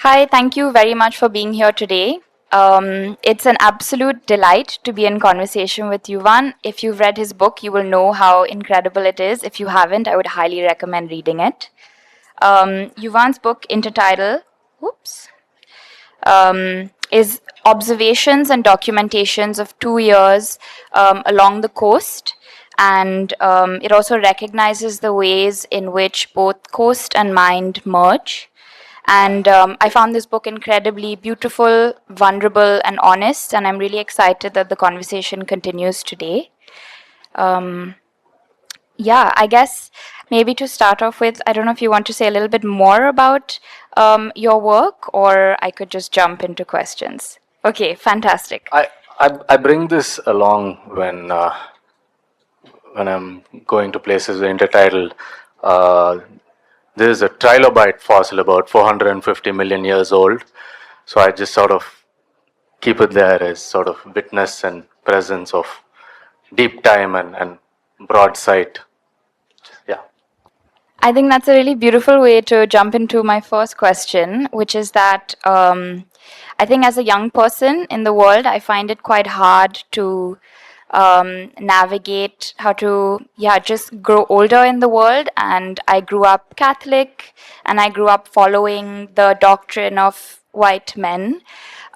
Hi, thank you very much for being here today. It's an absolute delight to be in conversation with Yuvan. If you've read his book, you will know how incredible it is. If you haven't, I would highly recommend reading it. Yuvan's book, Intertidal, oops, is observations and documentations of 2 years along the coast. And it also recognizes the ways in which both coast and mind merge. And I found this book incredibly beautiful, vulnerable, and honest. And I'm really excited that the conversation continues today. Yeah, I guess maybe to start off with, I don't know if you want to say a little bit more about your work, or I could just jump into questions. Okay, fantastic. I bring this along when I'm going to places with Intertidal. Uh, there is a trilobite fossil about 450 million years old, so I just sort of keep it there as sort of witness and presence of deep time and broad sight. Yeah. I think that's a really beautiful way to jump into my first question, which is that I think as a young person in the world, I find it quite hard to navigate how to, just grow older in the world. And I grew up Catholic and I grew up following the doctrine of white men.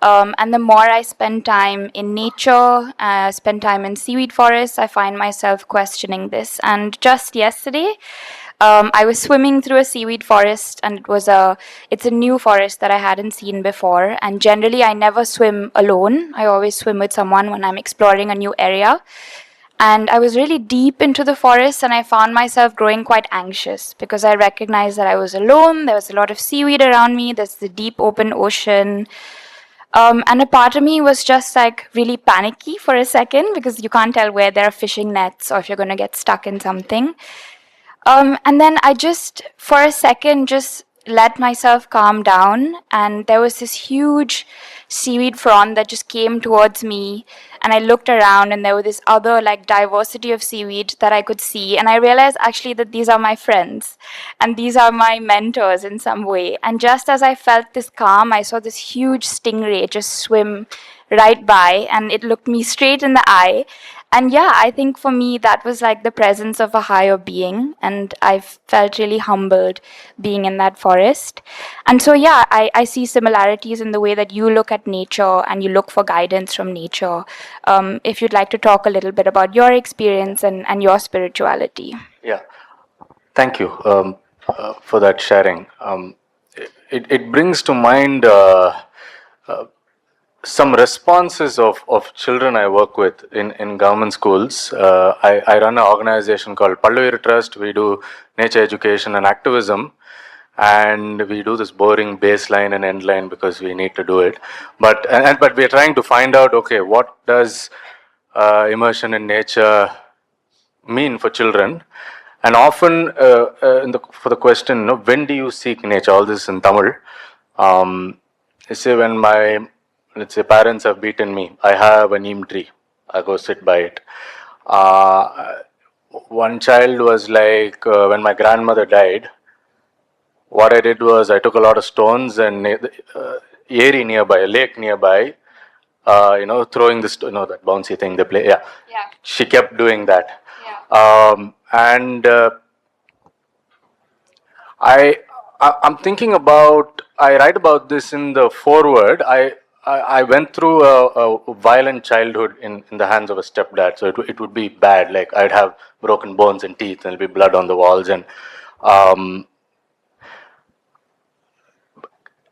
And the more I spend time in nature, spend time in seaweed forests, I find myself questioning this. And just yesterday, I was swimming through a seaweed forest, and it's a new forest that I hadn't seen before. And generally, I never swim alone. I always swim with someone when I'm exploring a new area. And I was really deep into the forest, and I found myself growing quite anxious because I recognized that I was alone. There was a lot of seaweed around me. There's the deep open ocean. And a part of me was just like really panicky for a second because you can't tell where there are fishing nets or if you're going to get stuck in something. And then I just, for a second, just let myself calm down. And there was this huge seaweed frond that just came towards me. And I looked around, and there was this other, like, diversity of seaweed that I could see. And I realized actually that these are my friends and these are my mentors in some way. And just as I felt this calm, I saw this huge stingray just swim right by, and it looked me straight in the eye. And yeah, I think for me, that was like the presence of a higher being. And I felt really humbled being in that forest. And so, yeah, I see similarities in the way that you look at nature and you look for guidance from nature. If you'd like to talk a little bit about your experience and your spirituality. Yeah. Thank you for that sharing. It brings to mind some responses of children I work with in government schools. I run an organization called Palluir Trust. We do nature education and activism, and we do this boring baseline and end line because we need to do it. But we're trying to find out, okay, what does immersion in nature mean for children? And often for the question, when do you seek nature? All this in Tamil. Say when let's say parents have beaten me, I have a neem tree. I go sit by it. One child was like, when my grandmother died, what I did was I took a lot of stones and area nearby, a lake nearby, throwing this, that bouncy thing they play. Yeah. She kept doing that. Yeah. And I'm thinking about, I write about this in the foreword. I went through a violent childhood in the hands of a stepdad, so it would be bad. Like I'd have broken bones and teeth, and there'll be blood on the walls. And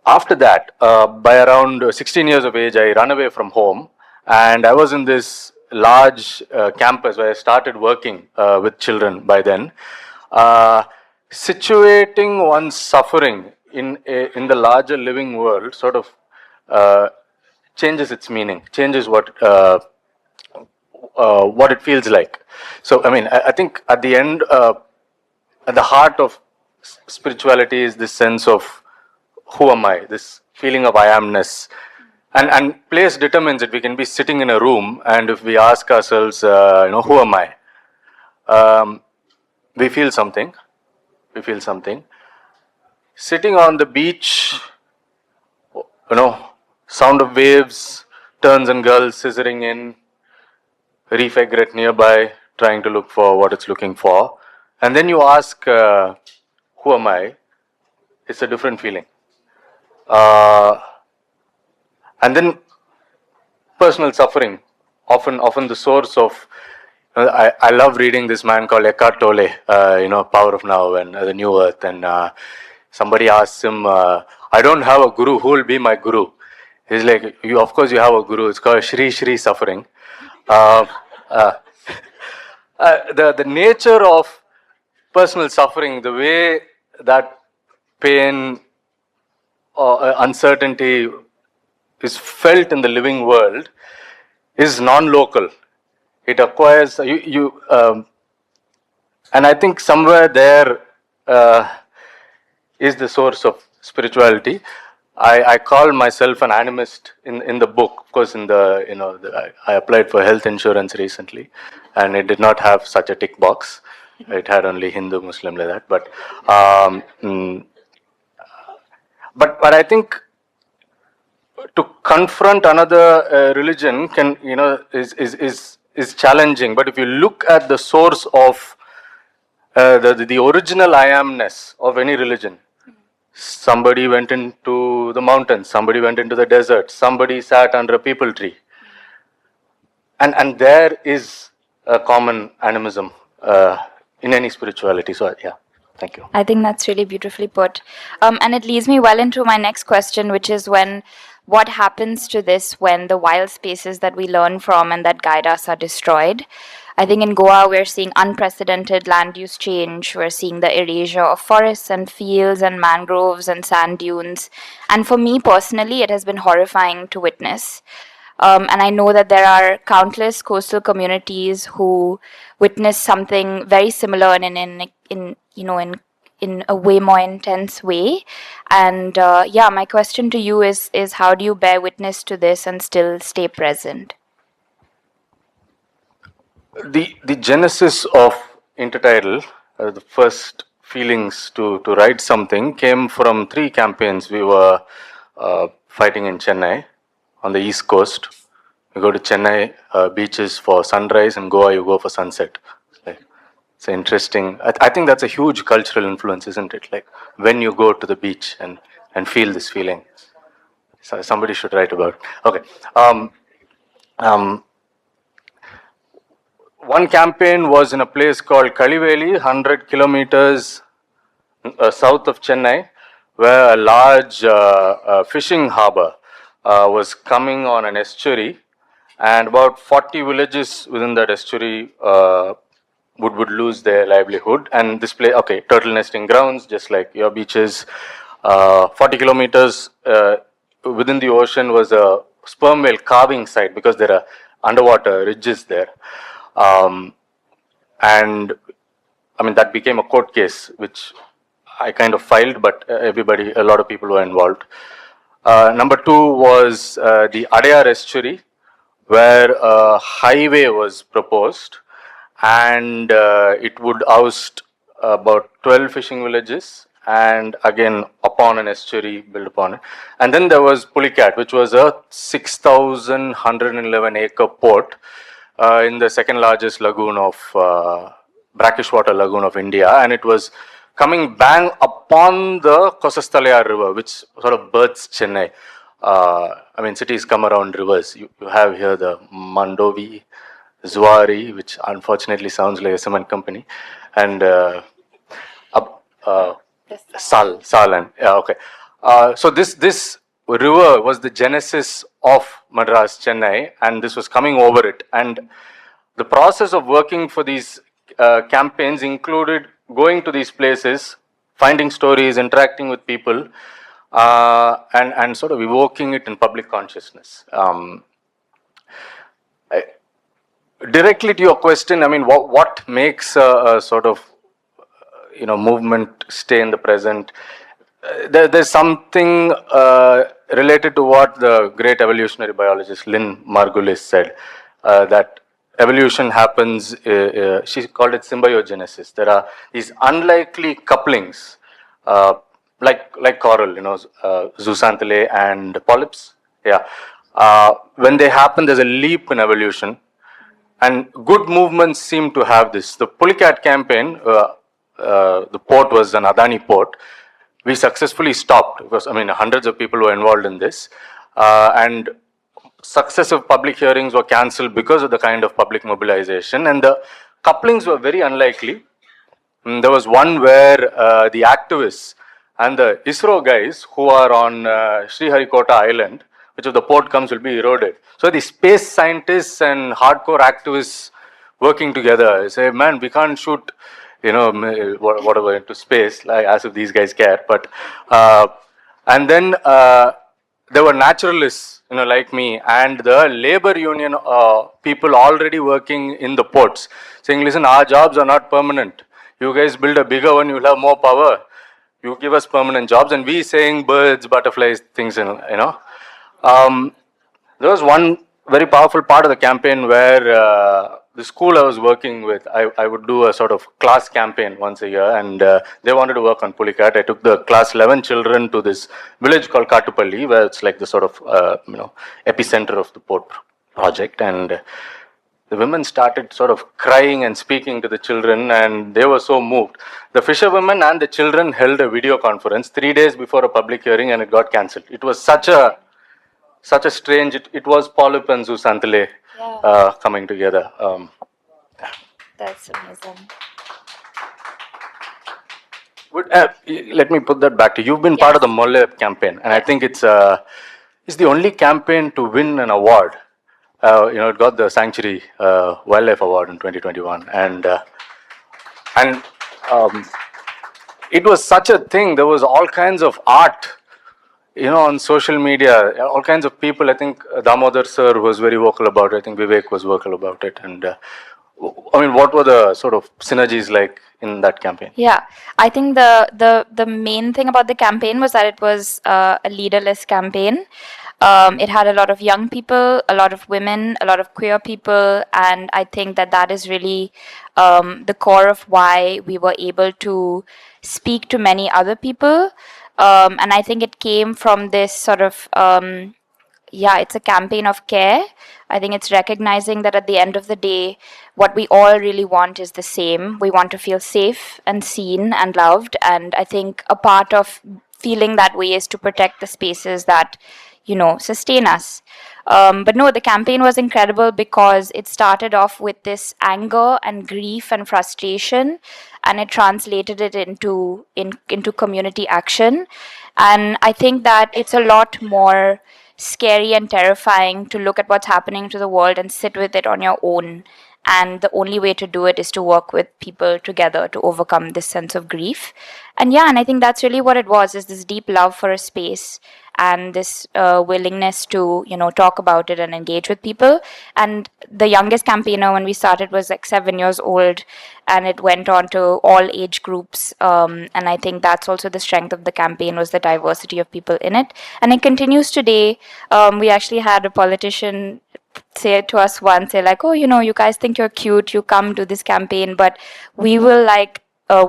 after that, by around 16 years of age, I ran away from home, and I was in this large campus where I started working with children by then. Situating one's suffering in the larger living world sort of changes its meaning, changes what it feels like. So, I mean, I think at the end, at the heart of spirituality is this sense of who am I, this feeling of I amness. And place determines it. We can be sitting in a room, and if we ask ourselves, who am I? We feel something. We feel something. Sitting on the beach sound of waves, turns and gulls scissoring in, reef egret nearby, trying to look for what it's looking for. And then you ask, who am I? It's a different feeling. And then personal suffering, often the source of. I love reading this man called Eckhart Tolle, Power of Now and The New Earth. And somebody asks him, I don't have a guru, who will be my guru? He's like, of course you have a guru, it's called Shri Shri Suffering. Uh, uh, the nature of personal suffering, the way that pain or uncertainty is felt in the living world is non-local. It acquires and I think somewhere there is the source of spirituality. I call myself an animist in the book. Of course, I applied for health insurance recently, and it did not have such a tick box. It had only Hindu, Muslim, like that. But I think to confront another religion is challenging. But if you look at the source of the original I amness of any religion, somebody went into the mountains, somebody went into the desert, somebody sat under a peepal tree, and there is a common animism in any spirituality. So yeah. Thank you. I think that's really beautifully put. And it leads me well into my next question, which is what happens to this when the wild spaces that we learn from and that guide us are destroyed? I think in Goa, we're seeing unprecedented land use change. We're seeing the erasure of forests and fields and mangroves and sand dunes. And for me personally, it has been horrifying to witness. And I know that there are countless coastal communities who witness something very similar and in a way more intense way. And my question to you is how do you bear witness to this and still stay present? The genesis of Intertidal, the first feelings to write something, came from 3 campaigns. We were fighting in Chennai on the east coast. You go to Chennai beaches for sunrise, and Goa you go for sunset. It's interesting. I think that's a huge cultural influence, isn't it? Like when you go to the beach and feel this feeling. So somebody should write about it. Okay. One campaign was in a place called Kaliveli, 100 kilometers south of Chennai, where a large fishing harbor was coming on an estuary, and about 40 villages within that estuary would lose their livelihood. And this place, okay, turtle nesting grounds, just like your beaches. 40 kilometers within the ocean was a sperm whale calving site because there are underwater ridges there. And I mean, that became a court case, which I kind of filed, but a lot of people were involved. Number 2 was the Adayar estuary, where a highway was proposed, and it would oust about 12 fishing villages, and again upon an estuary built upon it. And then there was Pulicat, which was a 6,111 acre port in the second largest lagoon of brackish water lagoon of India, and it was coming bang upon the Kosasthalayar river, which sort of births Chennai. I mean, cities come around rivers. You have here the Mandovi, Zuari, which unfortunately sounds like a cement company, and Salan. Yeah, okay. So this river was the genesis of Madras, Chennai, and this was coming over it. And the process of working for these campaigns included going to these places, finding stories, interacting with people, and sort of evoking it in public consciousness. Directly to your question, I mean, what makes a sort of movement stay in the present? There's something related to what the great evolutionary biologist Lynn Margulis said, that evolution happens, she called it symbiogenesis. There are these unlikely couplings like coral, zooxanthellae and polyps. Yeah. When they happen, there's a leap in evolution, and good movements seem to have this. The Pulicat campaign, the port was an Adani port. We successfully stopped because hundreds of people were involved in this, and successive public hearings were cancelled because of the kind of public mobilization, and the couplings were very unlikely. There was one where the activists and the ISRO guys who are on Sriharikota Island, which if the port comes will be eroded. So the space scientists and hardcore activists working together say, man, we can't shoot, whatever into space, like as if these guys care. But and then there were naturalists, like me, and the labor union people already working in the ports, saying, listen, our jobs are not permanent. You guys build a bigger one, you'll have more power. You give us permanent jobs, and we saying birds, butterflies, things, there was one very powerful part of the campaign where the school I was working with, I would do a sort of class campaign once a year, and they wanted to work on Pulicat. I took the class 11 children to this village called Katupalli, where it's like the sort of epicenter of the port project, and the women started sort of crying and speaking to the children, and they were so moved. The fisherwomen and the children held a video conference 3 days before a public hearing, and it got cancelled. It was such a strange. It was polyp and zooxanthellae coming together. That's amazing. Let me put that back to you. You've been part of the Molle campaign, and I think it's the only campaign to win an award. It got the Sanctuary Wildlife Award in 2021, and it was such a thing. There was all kinds of art, on social media, all kinds of people. I think Damodar sir was very vocal about it. I think Vivek was vocal about it, and what were the sort of synergies like in that campaign? Yeah, I think the main thing about the campaign was that it was a leaderless campaign. It had a lot of young people, a lot of women, a lot of queer people, and I think that is really the core of why we were able to speak to many other people. And I think it came from this sort of it's a campaign of care. I think it's recognizing that at the end of the day, what we all really want is the same. We want to feel safe and seen and loved. And I think a part of feeling that way is to protect the spaces that, sustain us. But no, the campaign was incredible because it started off with this anger and grief and frustration, and it translated it into community action. And I think that it's a lot more scary and terrifying to look at what's happening to the world and sit with it on your own. And the only way to do it is to work with people together to overcome this sense of grief. And I think that's really what it was, is this deep love for a space and this willingness to, talk about it and engage with people. And the youngest campaigner when we started was like 7 years old, and it went on to all age groups. And I think that's also the strength of the campaign, was the diversity of people in it. And it continues today. We actually had a politician say to us once, they're like, oh, you guys think you're cute, you come to this campaign, but we will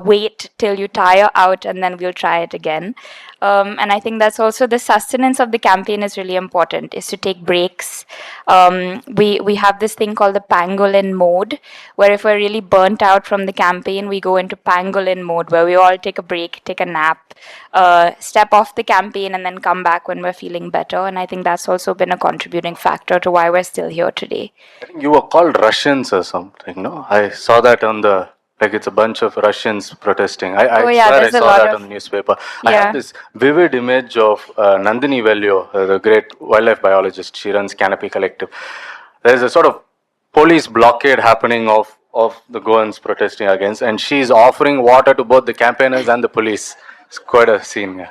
wait till you tire out and then we'll try it again. And I think that's also the sustenance of the campaign is really important, is to take breaks. We have this thing called the pangolin mode, where if we're really burnt out from the campaign, we go into pangolin mode, where we all take a break, take a nap, step off the campaign, and then come back when we're feeling better. And I think that's also been a contributing factor to why we're still here today. I think you were called Russians or something, no? I saw that on the... it's a bunch of Russians protesting. I swear I saw that on the newspaper. I have this vivid image of Nandini Velio, the great wildlife biologist. She runs Canopy Collective. There's a sort of police blockade happening of the Goans protesting against, and she's offering water to both the campaigners and the police. It's quite a scene.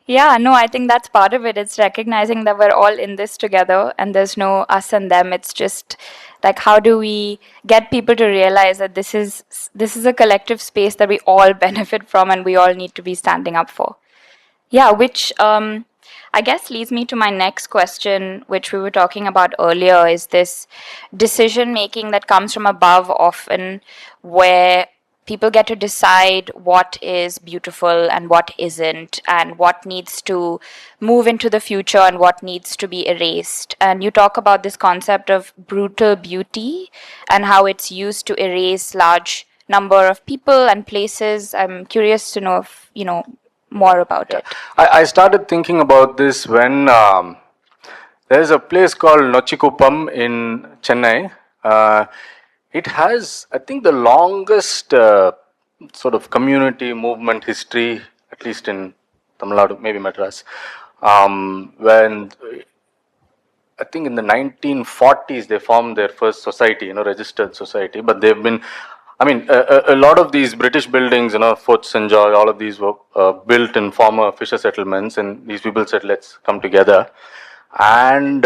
Yeah, no, I think that's part of it. It's recognizing that we're all in this together and there's no us and them. It's just like, how do we get people to realize that this is a collective space that we all benefit from and we all need to be standing up for. Yeah, which I guess leads me to my next question, which we were talking about earlier, is this decision making that comes from above often, where people get to decide what is beautiful and what isn't, and what needs to move into the future and what needs to be erased. And you talk about this concept of brutal beauty and how it's used to erase large number of people and places. I'm curious to know if you know more about it. I started thinking about this when there's a place called Nochikupam in Chennai. It has, I think, the longest sort of community movement history, at least in Tamil Nadu, maybe Madras. When I think in the 1940s they formed their first society, registered society. But they've been, I mean, a lot of these British buildings, Fort St. George, all of these were built in former fisher settlements, and these people said, let's come together. And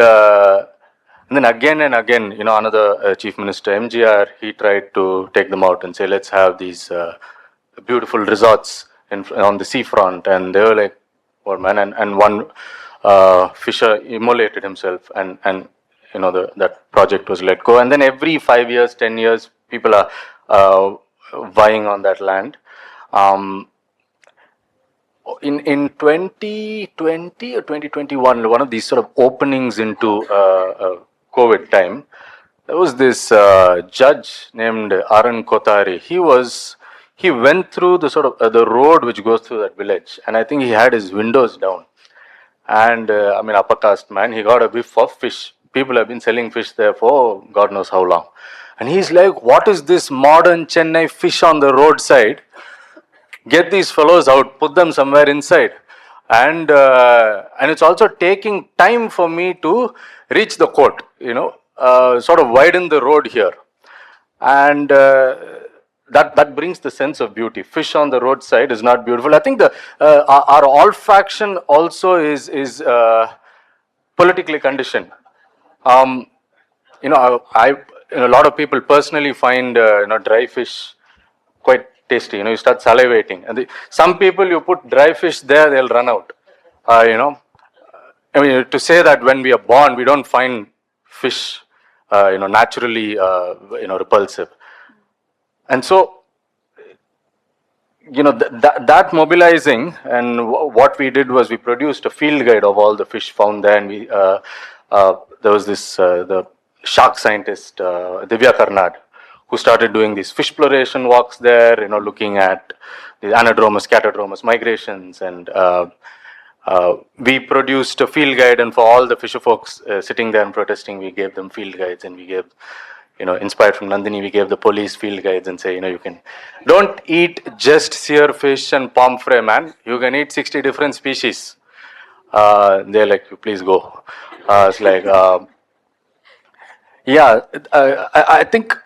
then again and again, another Chief Minister, MGR, he tried to take them out and say, let's have these beautiful resorts on the seafront. And they were like, oh man, and one fisher immolated himself, and that project was let go. And then every 5 years, 10 years, people are vying on that land. In 2020 or 2021, one of these sort of openings into COVID time, there was this judge named Aran Kotari. He went through the sort of the road which goes through that village, and I think he had his windows down. And upper caste man, he got a whiff of fish. People have been selling fish there for God knows how long. And he's like, what is this modern Chennai fish on the roadside? Get these fellows out, put them somewhere inside. And it's also taking time for me to reach the court, sort of widen the road here. And that brings the sense of beauty. Fish on the roadside is not beautiful. I think our olfaction also is politically conditioned. A lot of people personally find dry fish quite tasty. You start salivating, and some people, you put dry fish there, they'll run out. To say that when we are born, we don't find fish naturally repulsive. And so, that mobilizing, and what we did was we produced a field guide of all the fish found there, and we there was this the shark scientist Divya Karnad, who started doing these fish exploration walks there, looking at the anadromous, catadromous migrations, and we produced a field guide, and for all the fisher folks sitting there and protesting, we gave them field guides, and we gave, inspired from Nandini, we gave the police field guides and say, you can, don't eat just sear fish and pomfret, man. You can eat 60 different species. They're like, please go. It's like, I think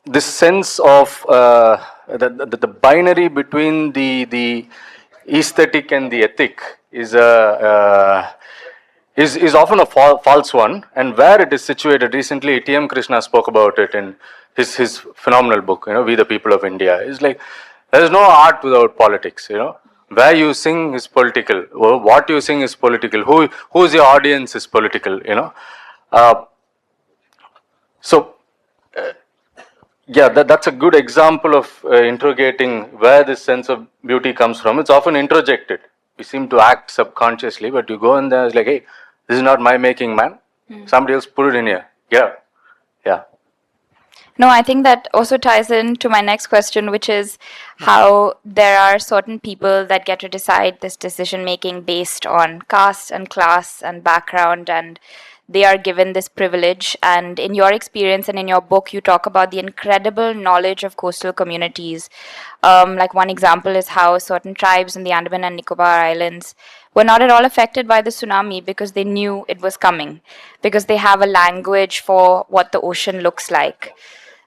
this sense of the binary between the aesthetic and the ethic is often a false one, and where it is situated. Recently, T.M. Krishna spoke about it in his phenomenal book, We the People of India. It's like, there is no art without politics, Where you sing is political, what you sing is political, who's your audience is political, that's a good example of interrogating where this sense of beauty comes from. It's often introjected. We seem to act subconsciously, but you go in there, it's like, hey, this is not my making, man. Somebody else put it in here. Yeah. No, I think that also ties into my next question, which is how there are certain people that get to decide this decision making based on caste and class and background, and they are given this privilege. And in your experience and in your book, you talk about the incredible knowledge of coastal communities. Like one example is how certain tribes in the Andaman and Nicobar Islands were not at all affected by the tsunami because they knew it was coming, because they have a language for what the ocean looks like.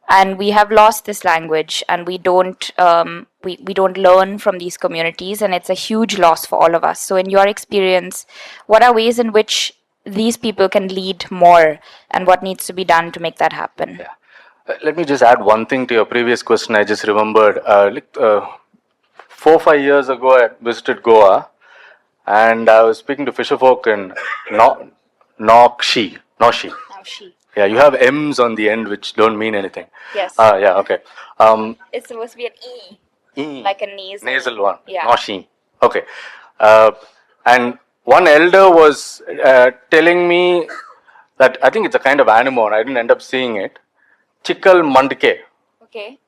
And we have lost this language, and we don't learn from these communities, and it's a huge loss for all of us. So in your experience, what are ways in which these people can lead more, and what needs to be done to make that happen? Let me just add one thing to your previous question. I just remembered 4-5 years ago I visited Goa, and I was speaking to fisherfolk in Noshi. Yeah, you have M's on the end which don't mean anything. Yes. Yeah, okay. It's supposed to be an E. E. Like a nasal. One. Yeah. Noshi. Okay. Uh, and one elder was telling me that I think it's a kind of anemone. I didn't end up seeing it. Chikkal mandke. Okay.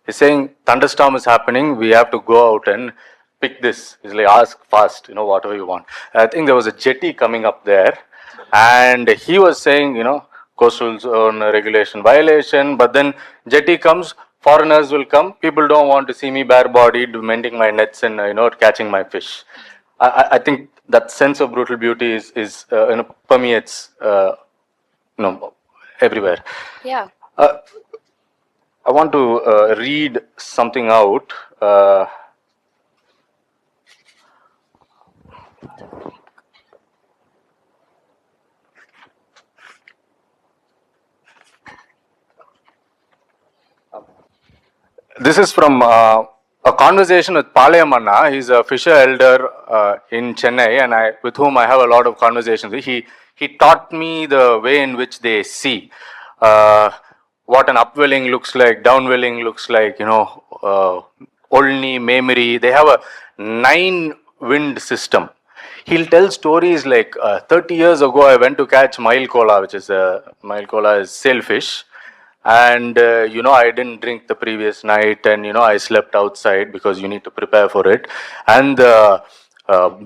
He's saying thunderstorm is happening. We have to go out and pick this. He's like, ask fast, whatever you want. I think there was a jetty coming up there, and he was saying, coastal zone regulation violation. But then jetty comes, foreigners will come. People don't want to see me bare-bodied, mending my nets and catching my fish. I think that sense of brutal beauty is permeates everywhere. Yeah. I want to read something out. This is from a conversation with Palayamanna. He's a fisher elder in Chennai, and with whom I have a lot of conversations. He taught me the way in which they see what an upwelling looks like, downwelling looks like. Olni, Memory. They have a 9-wind system. He'll tell stories like 30 years ago I went to catch Mail Kola, which is Mail Kola is sailfish. And I didn't drink the previous night, and I slept outside because you need to prepare for it. And the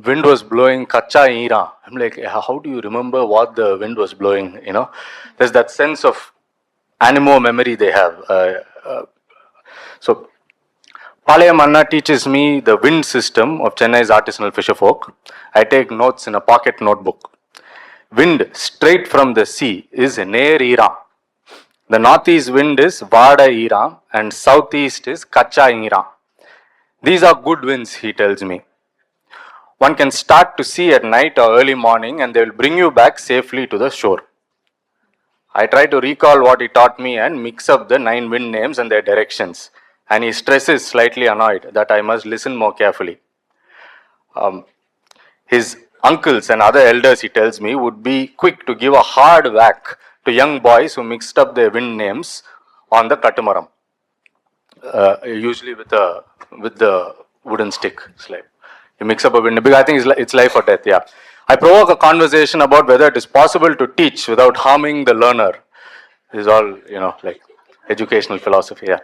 wind was blowing kacha ira. I'm like, how do you remember what the wind was blowing? There's that sense of animo memory they have. So Palayamanna teaches me the wind system of Chennai's artisanal fisherfolk. I take notes in a pocket notebook. Wind straight from the sea is Near Ira. The northeast wind is Vada Ira and southeast is Kacha Ira. These are good winds, he tells me. One can start to see at night or early morning, and they will bring you back safely to the shore. I try to recall what he taught me and mix up the 9 wind names and their directions. And he stresses, slightly annoyed, that I must listen more carefully. His uncles and other elders, he tells me, would be quick to give a hard whack to young boys who mixed up their wind names on the katamaram, usually with the wooden stick. It's like you mix up a wind. Because I think it's life or death. Yeah, I provoke a conversation about whether it is possible to teach without harming the learner. This is all like educational philosophy. Yeah,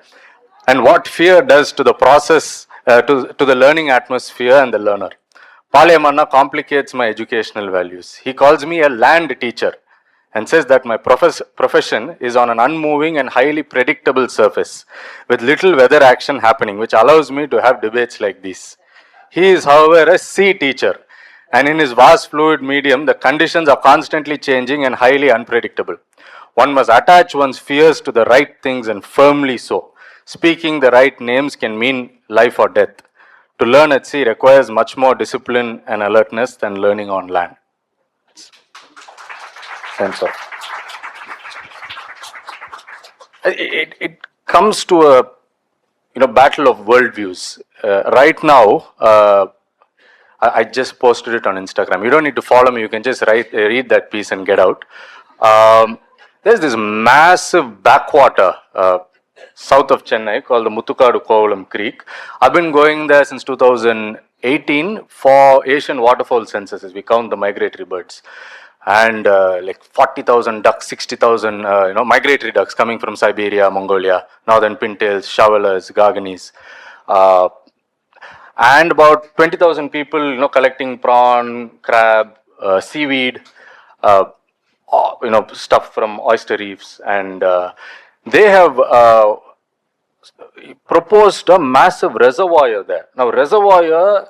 and what fear does to the process, to the learning atmosphere and the learner. Palayamanna complicates my educational values. He calls me a land teacher and says that my profession is on an unmoving and highly predictable surface with little weather action happening, which allows me to have debates like these. He is, however, a sea teacher, and in his vast fluid medium, the conditions are constantly changing and highly unpredictable. One must attach one's fears to the right things and firmly so. Speaking the right names can mean life or death. To learn at sea requires much more discipline and alertness than learning on land. Sense of it comes to a battle of worldviews. Right now, I just posted it on Instagram. You don't need to follow me. You can just read that piece and get out. There's this massive backwater south of Chennai called the Muthukadu Kovalam Creek. I've been going there since 2018 for Asian waterfowl censuses. We count the migratory birds. And like 40,000 ducks, 60,000 migratory ducks coming from Siberia, Mongolia, northern pintails, shovelers, garganis. And about 20,000 people, collecting prawn, crab, seaweed, stuff from oyster reefs. And they have proposed a massive reservoir there. Now, reservoir,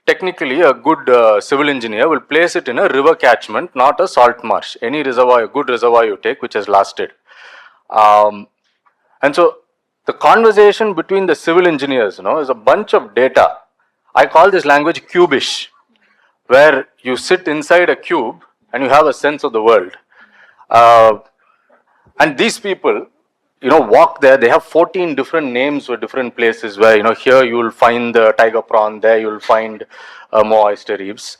technically, a good civil engineer will place it in a river catchment, not a salt marsh. Any reservoir, a good reservoir you take, which has lasted. And so, the conversation between the civil engineers, is a bunch of data. I call this language cubish, where you sit inside a cube and you have a sense of the world. And these people, walk there. They have 14 different names for different places where, here you will find the tiger prawn, there you will find more oyster reefs.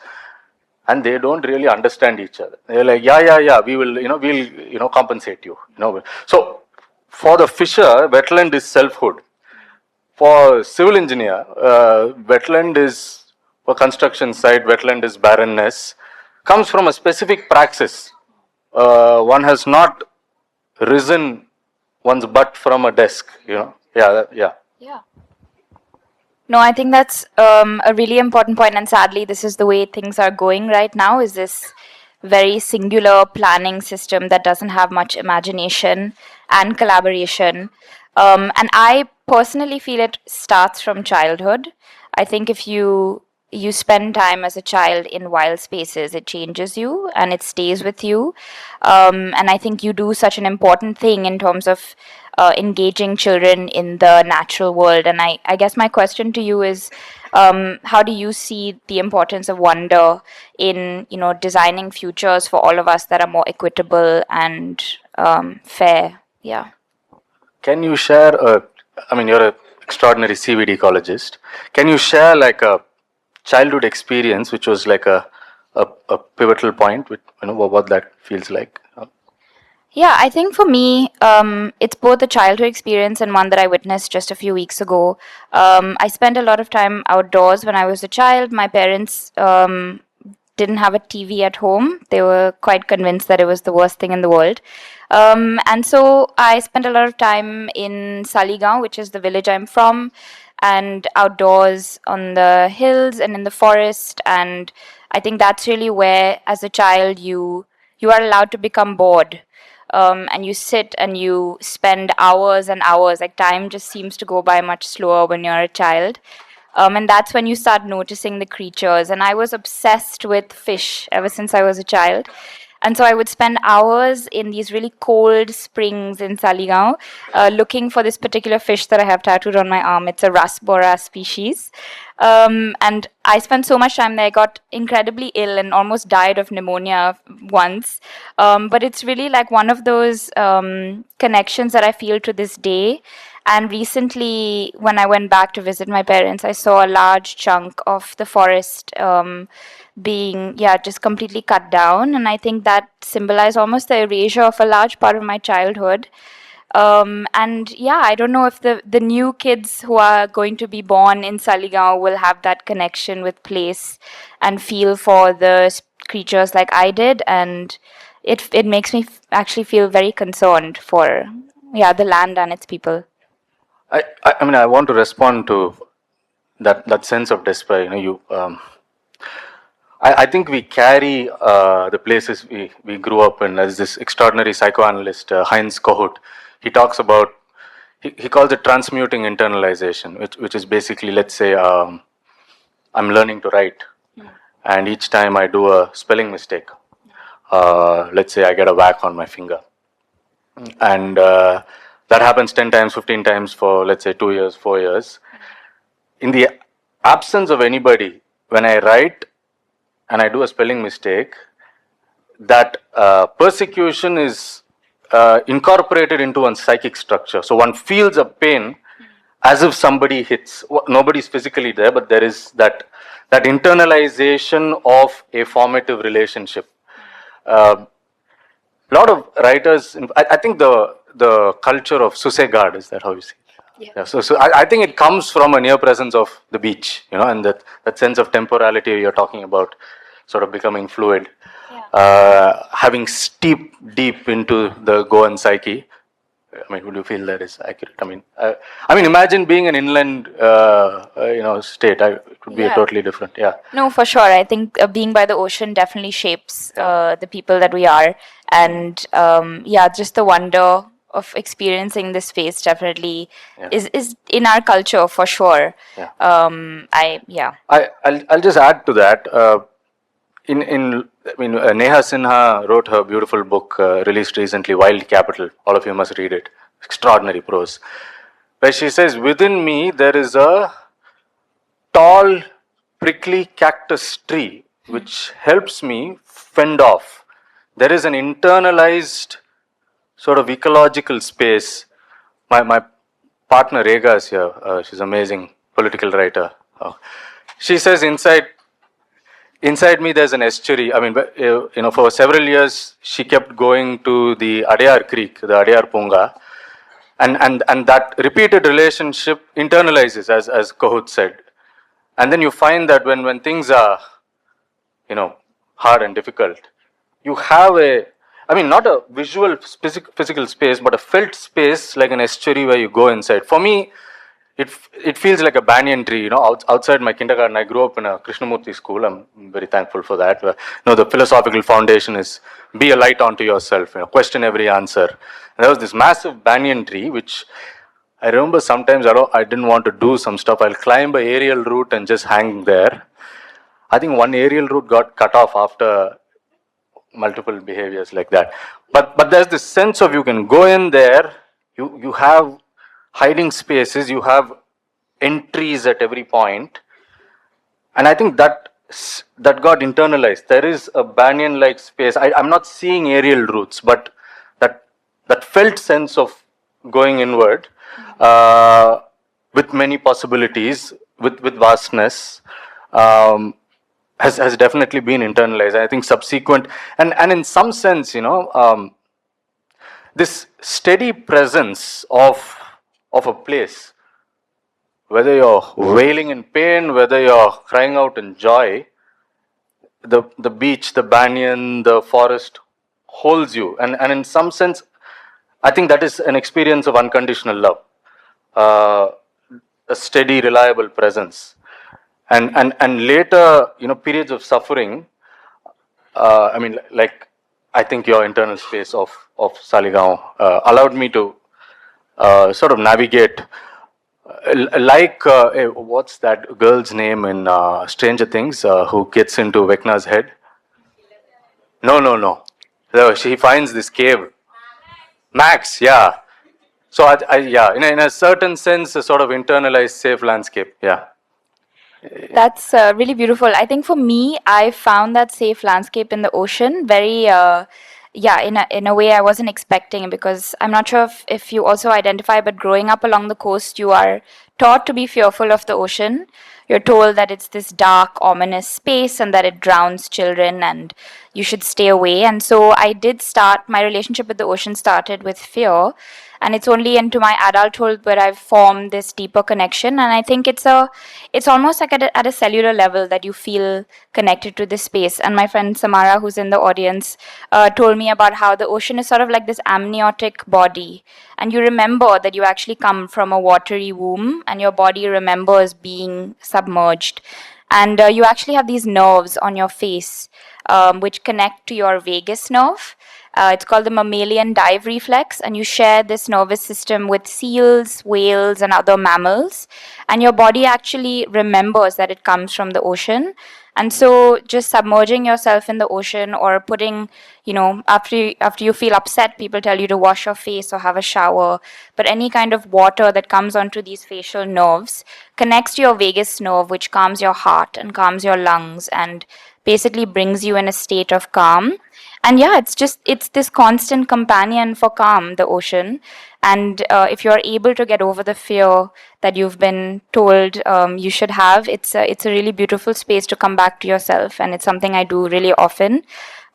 and they don't really understand each other. They're like, yeah, we will, we'll compensate you. So for the fisher, wetland is selfhood. For civil engineer, wetland is, for construction site, wetland is barrenness. Comes from a specific praxis. One has not risen one's butt from a desk. Yeah. Yeah. No, I think that's a really important point, and sadly, this is the way things are going right now. Is this very singular planning system that doesn't have much imagination and collaboration? And I personally feel it starts from childhood. I think if you spend time as a child in wild spaces, it changes you and it stays with you. And I think you do such an important thing in terms of engaging children in the natural world. And I guess my question to you is, how do you see the importance of wonder in designing futures for all of us that are more equitable and fair? Yeah. Can you share you're an extraordinary CVD ecologist. Can you share like a childhood experience which was like a pivotal point with what that feels like? Yeah, I think for me, it's both a childhood experience and one that I witnessed just a few weeks ago. I spent a lot of time outdoors when I was a child. My parents didn't have a TV at home. They were quite convinced that it was the worst thing in the world. And so I spent a lot of time in Saligaon, which is the village I'm from, and outdoors on the hills and in the forest. And I think that's really where, as a child, you are allowed to become bored. And you sit and you spend hours and hours. Like, time just seems to go by much slower when you're a child. And that's when you start noticing the creatures. And I was obsessed with fish ever since I was a child. And so I would spend hours in these really cold springs in Saligaon looking for this particular fish that I have tattooed on my arm. It's a Rasbora species. And I spent so much time there. I got incredibly ill and almost died of pneumonia once. But it's really like one of those connections that I feel to this day. And recently, when I went back to visit my parents, I saw a large chunk of the forest being, just completely cut down. And I think that symbolized almost the erasure of a large part of my childhood. And yeah, I don't know if the new kids who are going to be born in Saligaon will have that connection with place and feel for the creatures like I did. And it makes me actually feel very concerned for the land and its people. I want to respond to that sense of despair. I think we carry the places we grew up in. As this extraordinary psychoanalyst Heinz Kohut, he talks about, he calls it transmuting internalization, which is basically, let's say I'm learning to write, and each time I do a spelling mistake, let's say I get a whack on my finger, and that happens 10 times, 15 times for, let's say, 2 years, 4 years. In the absence of anybody, when I write and I do a spelling mistake, that persecution is incorporated into one's psychic structure. So one feels a pain as if somebody hits. Nobody's physically there, but there is that internalization of a formative relationship. A lot of writers, I think the culture of Susegard, is that how you see it? Yeah. So I think it comes from a near presence of the beach, and that sense of temporality you're talking about, sort of becoming fluid, having steeped deep into the Goan psyche. Would you feel that is accurate? Imagine being an inland, state. It would be a totally different. Yeah. No, for sure. I think being by the ocean definitely shapes the people that we are, and just the wonder of experiencing this space definitely is in our culture for sure. I'll just add to that. Neha Sinha wrote her beautiful book released recently, Wild Capital. All of you must read it. Extraordinary prose. Where she says, within me there is a tall, prickly cactus tree which helps me fend off. There is an internalized sort of ecological space. My partner Rega is here. She's an amazing political writer. She says, inside inside me there's an estuary. I mean, for several years she kept going to the Adayar Creek, the Adayar Punga, and that repeated relationship internalizes, as Kohut said. And then you find that when things are, hard and difficult, you have not a visual physical space, but a felt space like an estuary where you go inside. For me, it feels like a banyan tree. Outside my kindergarten, I grew up in a Krishnamurti school. I'm very thankful for that. The philosophical foundation is be a light onto yourself. Question every answer. And there was this massive banyan tree, which I remember sometimes I didn't want to do some stuff. I'll climb a aerial route and just hang there. I think one aerial route got cut off after multiple behaviors like that. But there's this sense of you can go in there, you have hiding spaces, you have entries at every point, and I think that got internalized. There is a banyan-like space. I'm not seeing aerial routes, but that felt sense of going inward, with many possibilities, with vastness, has definitely been internalized. I think subsequent, and in some sense, this steady presence of a place, whether you're wailing in pain, whether you're crying out in joy, the beach, the banyan, the forest holds you, and in some sense, I think that is an experience of unconditional love, a steady, reliable presence. And later, periods of suffering. I think your internal space of Saligaon allowed me to sort of navigate, what's that girl's name in Stranger Things who gets into Vecna's head? No. She finds this cave. Max, yeah. So in a certain sense, a sort of internalized safe landscape. Yeah. That's really beautiful. I think for me, I found that safe landscape in the ocean very, in a way I wasn't expecting, because I'm not sure if you also identify, but growing up along the coast, you are taught to be fearful of the ocean. You're told that it's this dark, ominous space and that it drowns children and you should stay away. And so I did start, my relationship with the ocean started with fear. And it's only into my adulthood where I've formed this deeper connection. And I think it's almost like at a cellular level that you feel connected to this space. And my friend Samara, who's in the audience, told me about how the ocean is sort of like this amniotic body. And you remember that you actually come from a watery womb, and your body remembers being submerged. And you actually have these nerves on your face, which connect to your vagus nerve. It's called the mammalian dive reflex, and you share this nervous system with seals, whales, and other mammals. And your body actually remembers that it comes from the ocean. And so just submerging yourself in the ocean, or putting, after you feel upset, people tell you to wash your face or have a shower. But any kind of water that comes onto these facial nerves connects to your vagus nerve, which calms your heart and calms your lungs and basically brings you in a state of calm. And yeah, it's this constant companion for calm, the ocean. And if you're able to get over the fear that you've been told you should have, it's a really beautiful space to come back to yourself. And it's something I do really often.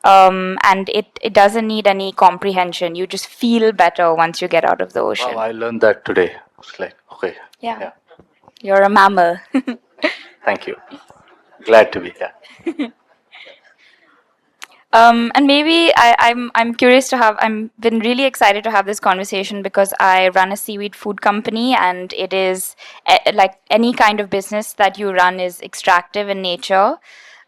And it doesn't need any comprehension. You just feel better once you get out of the ocean. Wow, I learned that today. It's like, okay. Yeah. You're a mammal. Thank you. Glad to be here. And maybe I'm curious to have, I've been really excited to have this conversation because I run a seaweed food company, and it is like any kind of business that you run is extractive in nature.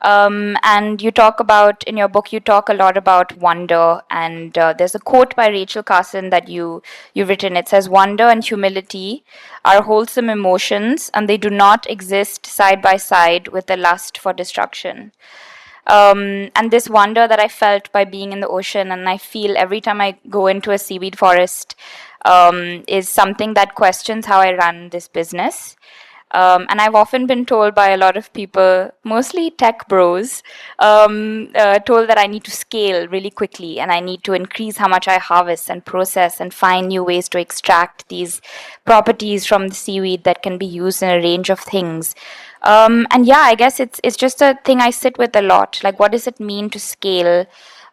And you talk about, in your book, you talk a lot about wonder, and there's a quote by Rachel Carson that you've written. It says, "Wonder and humility are wholesome emotions, and they do not exist side by side with the lust for destruction." And this wonder that I felt by being in the ocean, and I feel every time I go into a seaweed forest, is something that questions how I run this business. And I've often been told by a lot of people, mostly tech bros, told that I need to scale really quickly and I need to increase how much I harvest and process and find new ways to extract these properties from the seaweed that can be used in a range of things. And yeah, I guess it's just a thing I sit with a lot. Like, what does it mean to scale?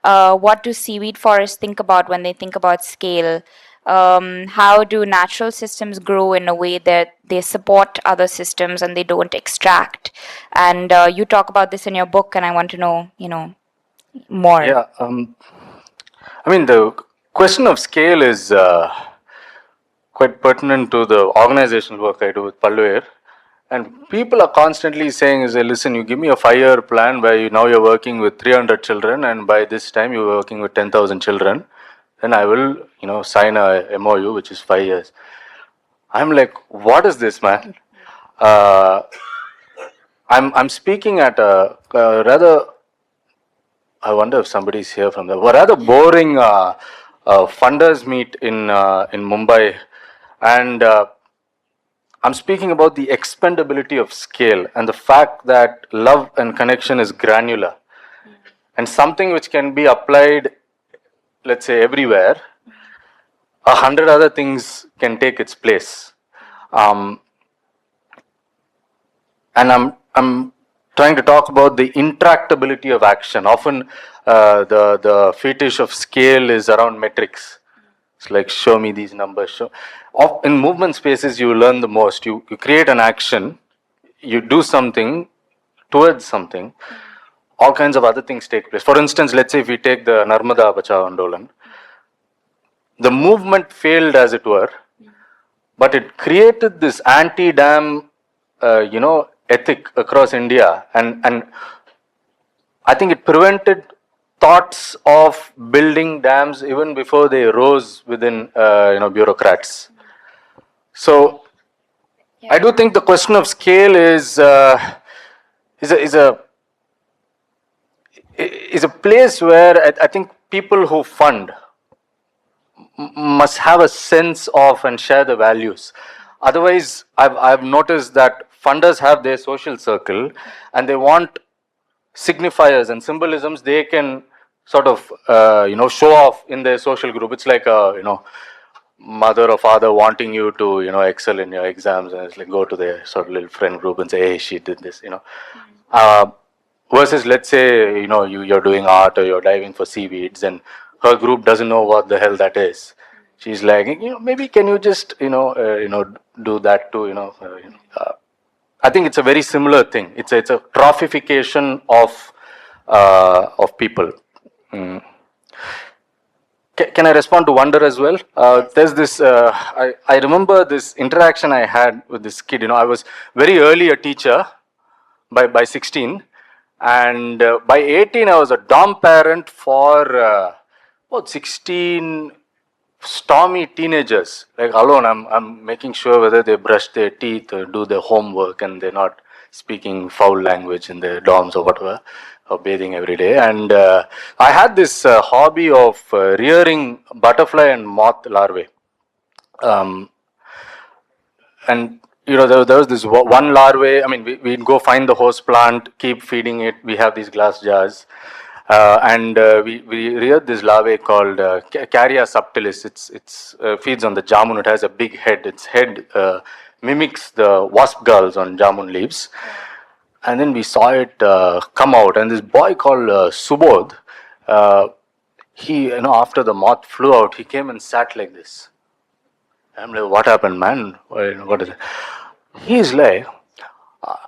What do seaweed forests think about when they think about scale? How do natural systems grow in a way that they support other systems and they don't extract? And you talk about this in your book, and I want to know, more. Yeah, I mean, the question of scale is quite pertinent to the organizational work I do with Palluir. And people are constantly saying, is, listen, you give me a 5-year plan where now you're working with 300 children, and by this time you're working with 10,000 children, then I will, sign a MOU, which is 5 years. I'm like, what is this, man? Uh, I'm speaking at a rather, I wonder if somebody's here from there. A rather boring funders meet in Mumbai, and I'm speaking about the expendability of scale and the fact that love and connection is granular, and something which can be applied, let's say, everywhere. 100 other things can take its place. Um, and I'm trying to talk about the intractability of action. Often, the fetish of scale is around metrics. It's like, show me these numbers. In movement spaces, you learn the most. You create an action, you do something towards something. All kinds of other things take place. For instance, let's say if we take the Narmada Bachao Andolan, the movement failed, as it were, but it created this anti-dam, ethic across India, and I think it prevented thoughts of building dams even before they arose within, bureaucrats. So, I do think the question of scale is a place where I think people who fund must have a sense of and share the values. Otherwise, I've noticed that funders have their social circle and they want signifiers and symbolisms they can sort of show off in their social group. It's like a mother or father wanting you to excel in your exams, and it's like go to their sort of little friend group and say, hey, she did this. Versus, let's say, you're doing art or you're diving for seaweeds, and her group doesn't know what the hell that is. She's like, maybe can you just do that too. I think it's a very similar thing. It's a trophification of people. Mm. Can I respond to wonder as well? There's this. I remember this interaction I had with this kid. I was very early a teacher by 16, and by 18 I was a dom parent for about 16 stormy teenagers. Like alone, I'm making sure whether they brush their teeth or do their homework and they're not speaking foul language in their dorms or whatever, or bathing every day. And I had this hobby of rearing butterfly and moth larvae. And there was this one larvae. I mean, we'd go find the host plant, keep feeding it. We have these glass jars, and we reared this larvae called Carya subtilis. It's feeds on the jamun. It has a big head. Its head mimics the wasp galls on jamun leaves. And then we saw it come out, and this boy called Subodh, he, after the moth flew out, he came and sat like this. I'm like, what happened, man? What is it? He's like,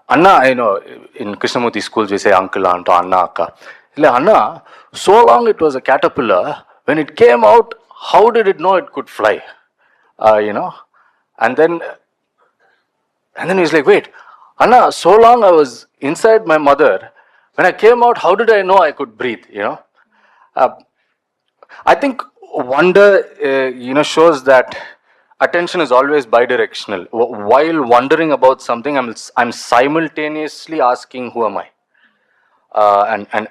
Anna, in Krishnamurti schools we say uncle, aunt, or Anna, Akka. He's like, Anna, so long it was a caterpillar, when it came out, how did it know it could fly? And then he's like, wait, Anna, so long I was inside my mother, when I came out, how did I know I could breathe? I think wonder, shows that attention is always bidirectional. While wondering about something, I'm simultaneously asking, who am I? And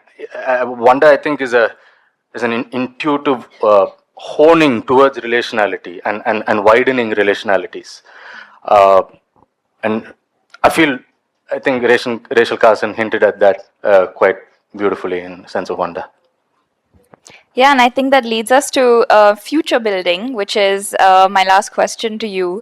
wonder, I think, is an intuitive honing towards relationality and widening relationalities. And I think Rachel Carson hinted at that quite beautifully in Sense of Wonder. Yeah, and I think that leads us to future building, which is my last question to you.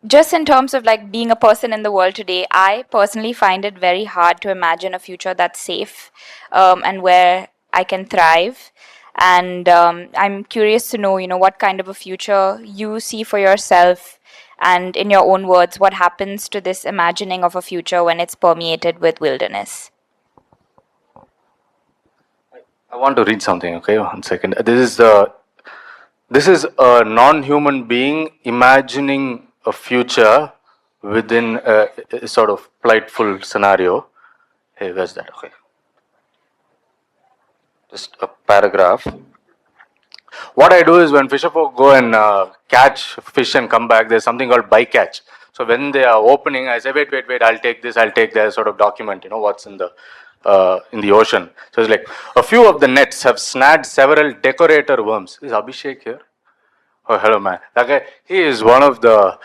just in terms of like being a person in the world today, I personally find it very hard to imagine a future that's safe, and where I can thrive. And I'm curious to know, what kind of a future you see for yourself, and in your own words, what happens to this imagining of a future when it's permeated with wilderness? I want to read something. Okay, 1 second. This is a non-human being imagining a future within a sort of plightful scenario. Hey, where's that? Okay, just a paragraph. What I do is when fisher folk go and catch fish and come back, there's something called bycatch. So when they are opening, I say, wait, I'll take this, I'll take that, sort of document, what's in the ocean. So it's like a few of the nets have snagged several decorator worms. Is Abhishek here? Oh, hello, man. That guy, he is one of the,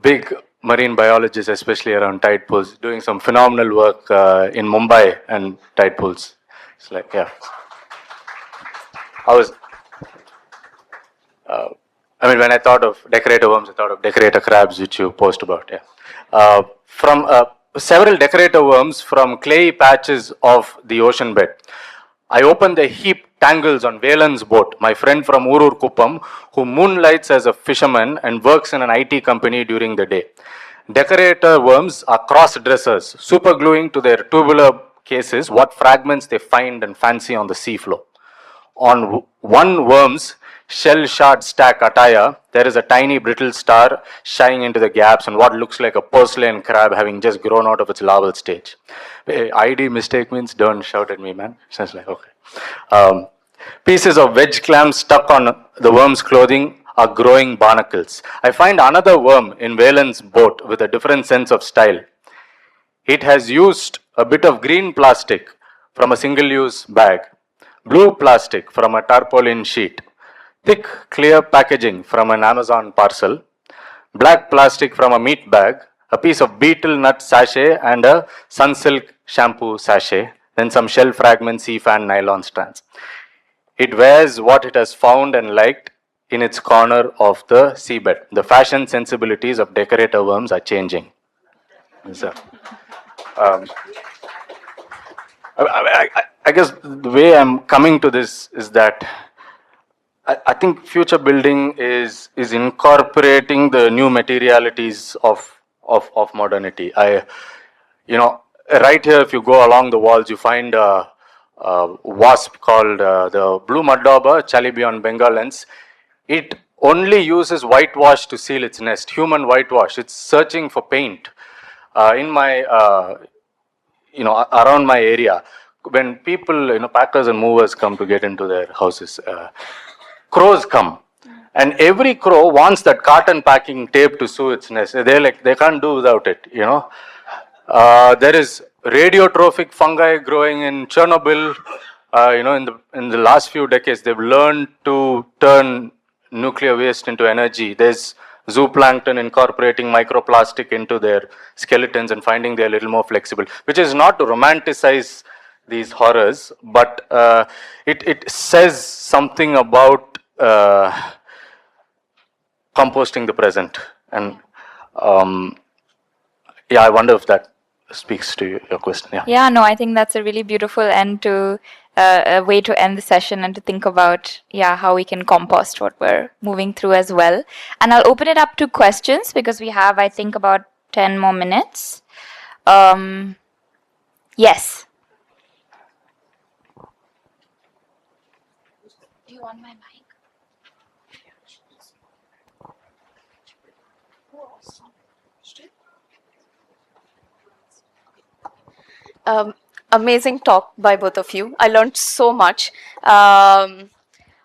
big marine biologists, especially around tide pools, doing some phenomenal work in Mumbai and tide pools. It's like, yeah. When I thought of decorator worms, I thought of decorator crabs, which you post about. Yeah, from several decorator worms from clayey patches of the ocean bed. I opened the heap tangles on Velan's boat, my friend from Urur Kuppam, who moonlights as a fisherman and works in an IT company during the day. Decorator worms are cross-dressers, supergluing to their tubular cases what fragments they find and fancy on the seafloor. On one worm's shell shard stack attire, there is a tiny brittle star shining into the gaps and what looks like a porcelain crab having just grown out of its larval stage. ID mistake means don't shout at me, man. Sounds like, okay. Pieces of wedge clam stuck on the worm's clothing are growing barnacles. I find another worm in Valen's boat with a different sense of style. It has used a bit of green plastic from a single-use bag, blue plastic from a tarpaulin sheet, thick clear packaging from an Amazon parcel, black plastic from a meat bag, a piece of beetle nut sachet and a sunsilk shampoo sachet, then some shell fragments, sea fan, nylon strands. It wears what it has found and liked in its corner of the seabed. The fashion sensibilities of decorator worms are changing. So, I guess the way I'm coming to this is that I think future building is incorporating the new materialities of modernity. Right here, if you go along the walls, you find a wasp called the blue mud dauber, Chalibion bengalens. It only uses whitewash to seal its nest, human whitewash. It's searching for paint. In my around my area, when people, packers and movers come to get into their houses, crows come. And every crow wants that cotton packing tape to sew its nest. They can't do without it, there is radiotrophic fungi growing in Chernobyl. In the last few decades, they've learned to turn nuclear waste into energy. There's zooplankton incorporating microplastic into their skeletons and finding they're a little more flexible, which is not to romanticize these horrors, but it says something about composting the present. And I wonder if that speaks to your question. Yeah, no, I think that's a really beautiful end to a way to end the session and to think about how we can compost what we're moving through as well. And I'll open it up to questions because we have, I think, about 10 more minutes. Yes. Do you want my mic? Amazing talk by both of you. I learned so much. I'm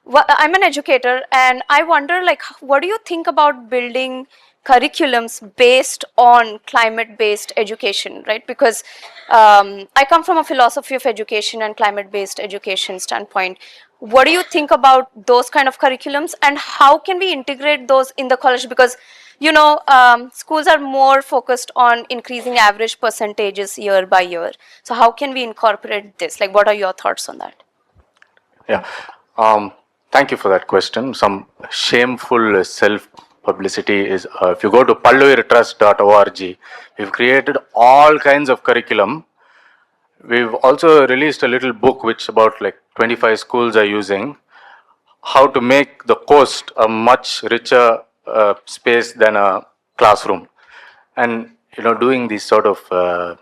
an educator, and I wonder, what do you think about building curriculums based on climate-based education, right? Because I come from a philosophy of education and climate-based education standpoint. What do you think about those kind of curriculums, and how can we integrate those in the college? Because schools are more focused on increasing average percentages year by year. So how can we incorporate this? What are your thoughts on that? Yeah. Thank you for that question. Some shameful publicity is if you go to palluirtrust.org, we've created all kinds of curriculum. We've also released a little book which about like 25 schools are using, how to make the coast a much richer space than a classroom. And doing these sort of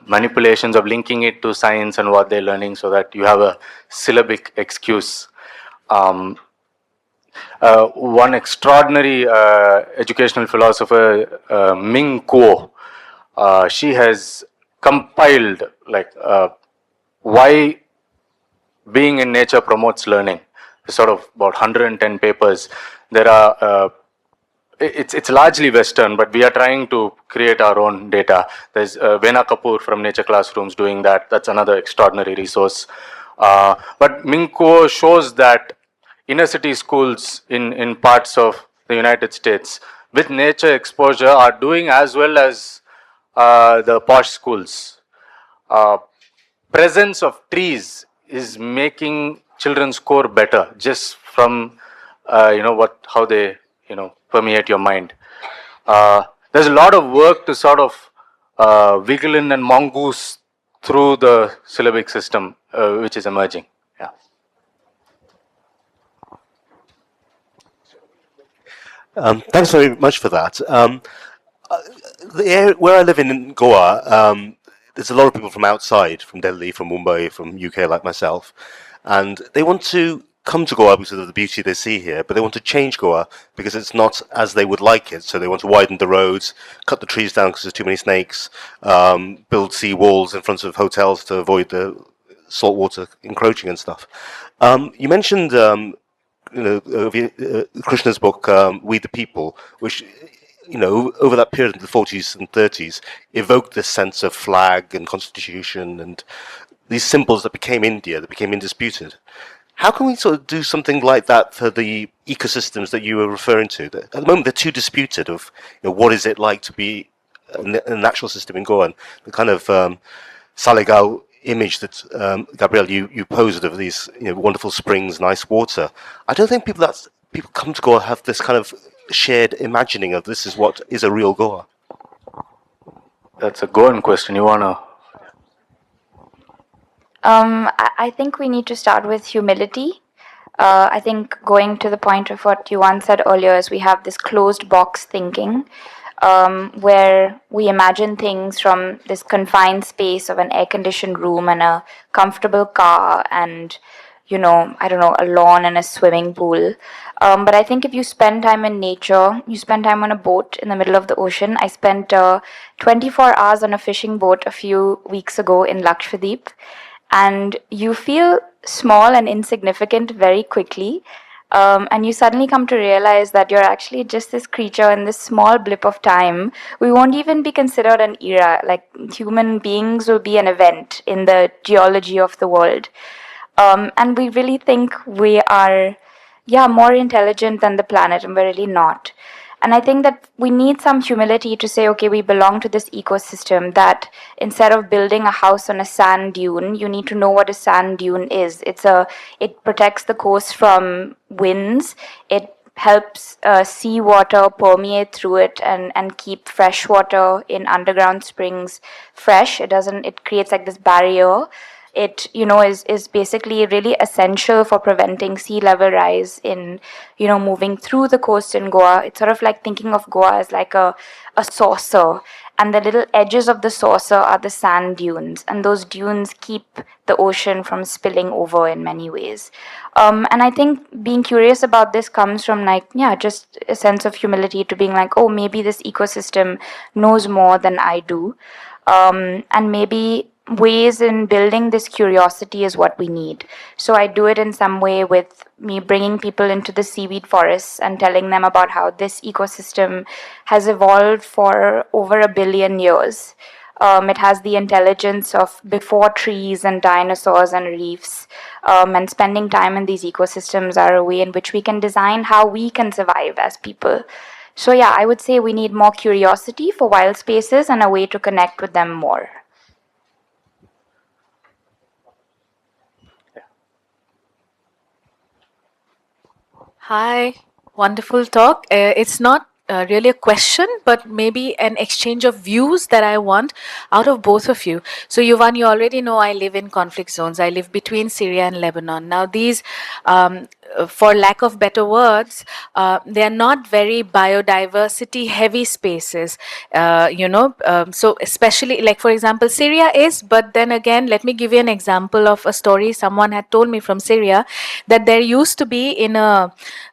manipulations of linking it to science and what they're learning so that you have a syllabic excuse. One extraordinary educational philosopher, Ming Kuo, she has compiled like why being in nature promotes learning. Sort of about 110 papers. There are it's largely Western, but we are trying to create our own data. There's Vena Kapoor from Nature Classrooms doing that. That's another extraordinary resource. But Ming Kuo shows that inner city schools in parts of the United States with nature exposure are doing as well as the posh schools. Presence of trees is making children score better just from how they permeate your mind. There's a lot of work to sort of wiggle in and mongoose through the syllabic system, which is emerging. Yeah. Thanks very much for that. The area where I live in Goa, there's a lot of people from outside, from Delhi, from Mumbai, from UK like myself, and they want to come to Goa because of the beauty they see here, but they want to change Goa because it's not as they would like it. So they want to widen the roads, cut the trees down because there's too many snakes, build sea walls in front of hotels to avoid the salt water encroaching and stuff. You mentioned Krishna's book, We the People, which, over that period in the 40s and 30s, evoked this sense of flag and constitution and these symbols that became India, that became indisputed. How can we sort of do something like that for the ecosystems that you were referring to? At the moment, they're too disputed of what is it like to be a natural system in Goa, and the kind of Saligao image that Gabriella you posed of these wonderful springs, nice water. I don't think people come to Goa have this kind of shared imagining of this is what is a real Goa. That's a Goan question. You wanna? I think we need to start with humility. I think going to the point of what Yuvan said earlier is we have this closed box thinking, where we imagine things from this confined space of an air-conditioned room and a comfortable car and, I don't know, a lawn and a swimming pool. But I think if you spend time in nature, you spend time on a boat in the middle of the ocean. I spent 24 hours on a fishing boat a few weeks ago in Lakshadweep, and you feel small and insignificant very quickly. And you suddenly come to realize that you're actually just this creature in this small blip of time. We won't even be considered an era. Like, human beings will be an event in the geology of the world. And we really think we are, more intelligent than the planet, and we're really not. And I think that we need some humility to say, okay, we belong to this ecosystem, that instead of building a house on a sand dune, you need to know what a sand dune is. It protects the coast from winds. It helps seawater permeate through it and keep fresh water in underground springs fresh. It creates like this barrier. It is basically really essential for preventing sea level rise in moving through the coast in Goa. It's sort of like thinking of Goa as like a saucer, and the little edges of the saucer are the sand dunes, and those dunes keep the ocean from spilling over in many ways. And I think being curious about this comes from just a sense of humility, to being like, oh, maybe this ecosystem knows more than I do. And maybe ways in building this curiosity is what we need. So I do it in some way with me bringing people into the seaweed forests and telling them about how this ecosystem has evolved for over 1 billion years. It has the intelligence of before trees and dinosaurs and reefs. And spending time in these ecosystems are a way in which we can design how we can survive as people. So I would say we need more curiosity for wild spaces and a way to connect with them more. Hi, wonderful talk. It's not really a question, but maybe an exchange of views that I want out of both of you. So, Yuvan, you already know I live in conflict zones. I live between Syria and Lebanon. Now, these, for lack of better words, they are not very biodiversity heavy spaces, so especially, like, for example, Syria is, but then again, let me give you an example of a story someone had told me from Syria, that there used to be in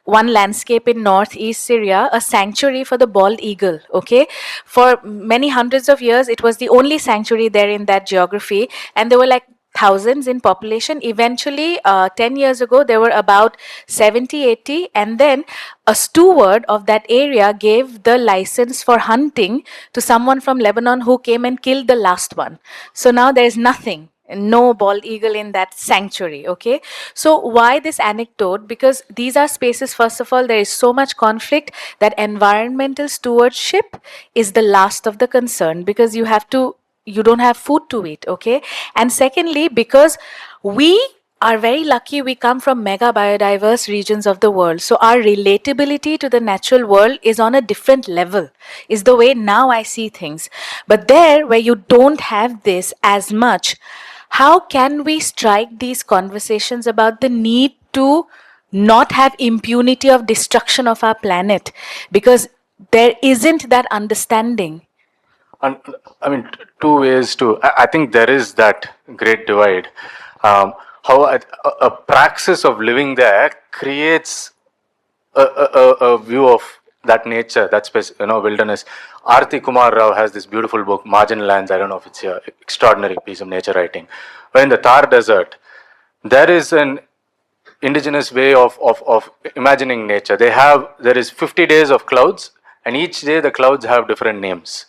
one landscape in northeast Syria a sanctuary for the bald eagle. Okay, for many hundreds of years, it was the only sanctuary there in that geography, and there were like thousands in population. Eventually, 10 years ago, there were about 70, 80, and then a steward of that area gave the license for hunting to someone from Lebanon who came and killed the last one. So now there's nothing, no bald eagle in that sanctuary. Okay, so why this anecdote? Because these are spaces, first of all, there is so much conflict that environmental stewardship is the last of the concern, because you don't have food to eat. Okay, and secondly, because we are very lucky, we come from mega biodiverse regions of the world, so our relatability to the natural world is on a different level, is the way now I see things. But there where you don't have this as much, how can we strike these conversations about the need to not have impunity of destruction of our planet? Because there isn't that understanding. And I mean, two ways to. I think there is that great divide. How a praxis of living there creates a view of that nature, that space, wilderness. Arti Kumar Rao has this beautiful book, Margin Lands. I don't know if it's an extraordinary piece of nature writing. Where in the Thar Desert, there is an indigenous way of imagining nature. There is 50 days of clouds, and each day the clouds have different names.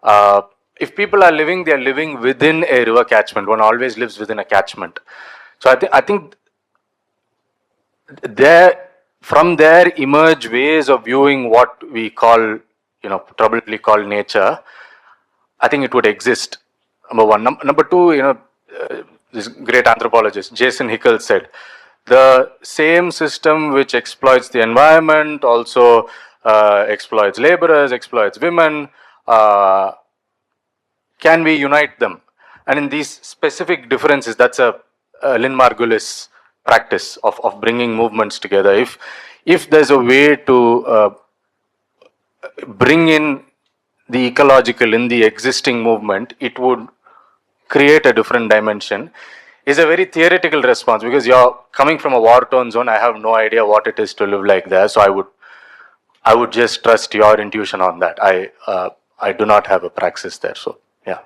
If people are living, they are living within a river catchment. One always lives within a catchment. So I think from there emerge ways of viewing what we call, troubledly call nature. I think it would exist. Number one. Number two, this great anthropologist Jason Hickel said, the same system which exploits the environment also exploits laborers, exploits women. Can we unite them? And in these specific differences, that's a Lynn Margulis practice of bringing movements together. If there's a way to bring in the ecological in the existing movement, it would create a different dimension. Is a very theoretical response, because you're coming from a war-torn zone. I have no idea what it is to live like there, so I would just trust your intuition on that. I do not have a praxis there, so yeah.